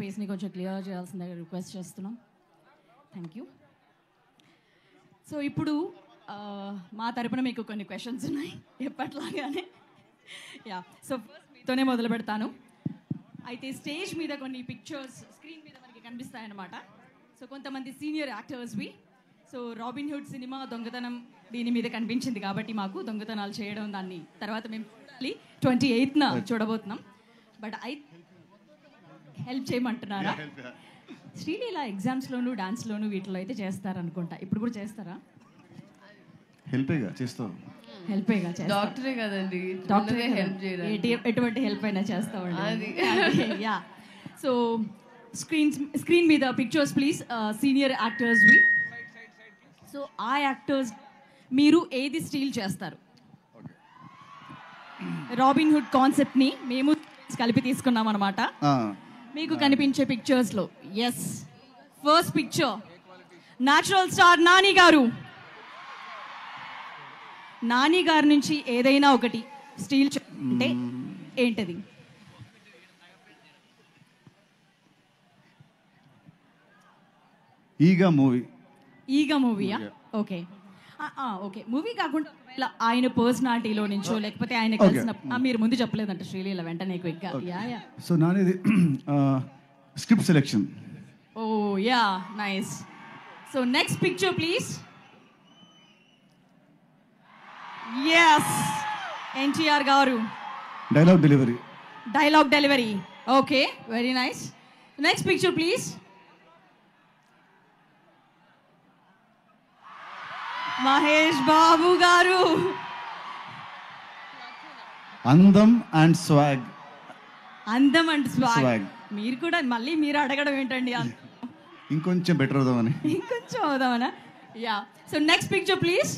స్పేస్ని కొంచెం క్లియర్ చేయాల్సిందిగా రిక్వెస్ట్ చేస్తున్నాం. Thank you. సో ఇప్పుడు మా తరపున మీకు కొన్ని క్వశ్చన్స్ ఉన్నాయి ఎప్పట్లాగానే. సో ఫస్ట్ మీతోనే మొదలు పెడతాను. అయితే స్టేజ్ మీద కొన్ని పిక్చర్స్ స్క్రీన్ మీద మనకి కనిపిస్తాయన్నమాట. సో కొంతమంది సీనియర్ యాక్టర్స్వి. సో రాబిన్ హుడ్ సినిమా దొంగతనం దీని మీద కనిపించింది కాబట్టి మాకు దొంగతనాలు చేయడం దాన్ని తర్వాత మేము 28న చూడబోతున్నాం. బట్ హెల్ప్ చేయమంటున్నారా? శ్రీలీల ఎగ్జామ్స్లోను డాన్స్లోను వీటిలో అయితే చేస్తారనుకుంటా. ఇప్పుడు కూడా చేస్తారా? హెల్పేగా చేస్తాం. హెల్పేగా డాక్టరే కదండి, డాక్టరే హెల్ప్ చేయడానికి ఎటువంటి హెల్ప్ అయినా చేస్తామండి. యా. సో స్క్రీన్ మీద పిక్చర్స్ ప్లీజ్, సీనియర్ యాక్టర్స్వి. సో ఆ యాక్టర్స్ మీరు ఏది స్టీల్ చేస్తారు? రాబిన్ హుడ్ కాన్సెప్ట్ని మేము కలిపి తీసుకున్నాం అనమాట. మీకు కనిపించే పిక్చర్స్లో yes, first picture natural star Nani గారు. నాని గారి నుంచి ఏదైనా ఒకటి స్టీల్ అంటే ఏంటది? ఈగా మూవీయా? Okay okay. మూవీ కాకుండా ఆయన పర్సనాలిటీలో నుంచో లేకపోతే ఆయన కలిసిన మీరు ముందు చెప్పలేదంట శ్రీలీల వెంటనే క్విక్గా. సో నాది script selection. Oh yeah, nice. So next picture please. Yes, NTR గారు. Dialogue delivery. Okay, very nice. Next picture please. Mahesh Babu గారు. అందం అండ్ స్వాగ్. అందం అండ్ స్వాగ్. మీరు కూడా మళ్ళీ మీరు అడగడం ఏంటండి? ఇంకొంచెం బెటర్ అవుదామని. ఇంకొంచెం అవుదామనా? Yeah. So next picture please.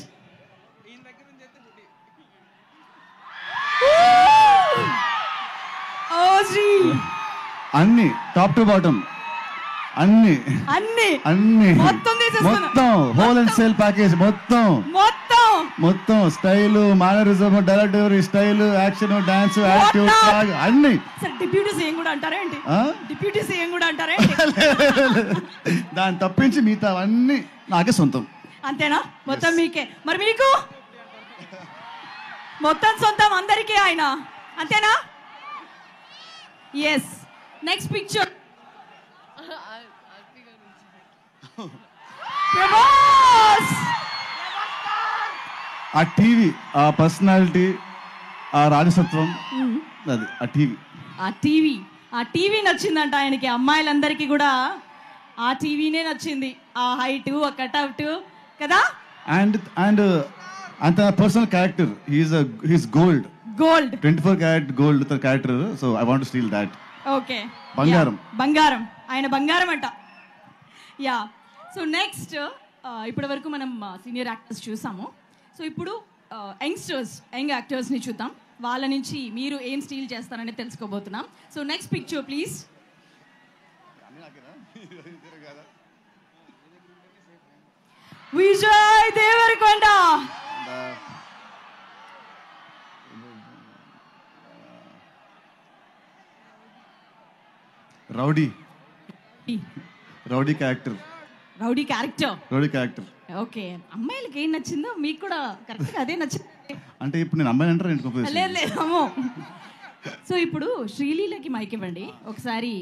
అన్ని టాప్ టు బాటమ్ అన్ని మొత్తం హోల్ అండ్ సేల్ ప్యాకేజ్ మొత్తం style, mannerism, dialogue delivery, style, action, dance, active, అన్ని. డిప్యూటీ సీఎం కూడా అంటారేంటి? డిప్యూటీ సీఎం కూడా అంటారేంటి? దాన్ని తప్పించి మిగతా అన్ని నాకే సొంతం. అంతేనా? మొత్తం మీకే. మరి మీకు మొత్తం సొంతం అందరికీ ఆయన, అంతేనా? ఎస్. Next picture. ఆ టీవీ, ఆ పర్సనాలిటీ, ఆ రాజసత్వం, అది ఆ టీవీ నచ్చిందంట ఆయనకి. అమ్మాయిలందరికీ కూడా ఆ టీవీనే నచ్చింది. ఆ హైట్, ఆ కట్అవుట్ కదా. అండ్ అంత personal character. He's gold 24 carat gold character. So I want to steal that. Okay, బంగారం. ఆయన బంగారం అంట. యా. సో నెక్స్ట్, ఇప్పటి వరకు మనం సీనియర్ యాక్టర్స్ చూసాము. సో ఇప్పుడు యంగ్ యాక్టర్స్ని చూద్దాం. వాళ్ళ నుంచి మీరు ఏం స్టీల్ చేస్తారని తెలుసుకోబోతున్నాం. So next picture please. Vijay Deverakonda. Rowdy character. Okay. అమ్మాయిలకి ఏం నచ్చిందో మీకు కూడా కరెక్ట్గా అదే నచ్చింది. అంటే ఇప్పుడు నేను అమ్మాయి అంటారా? లేదు. సో ఇప్పుడు శ్రీలీలకి మైక్ ఇవ్వండి ఒకసారి.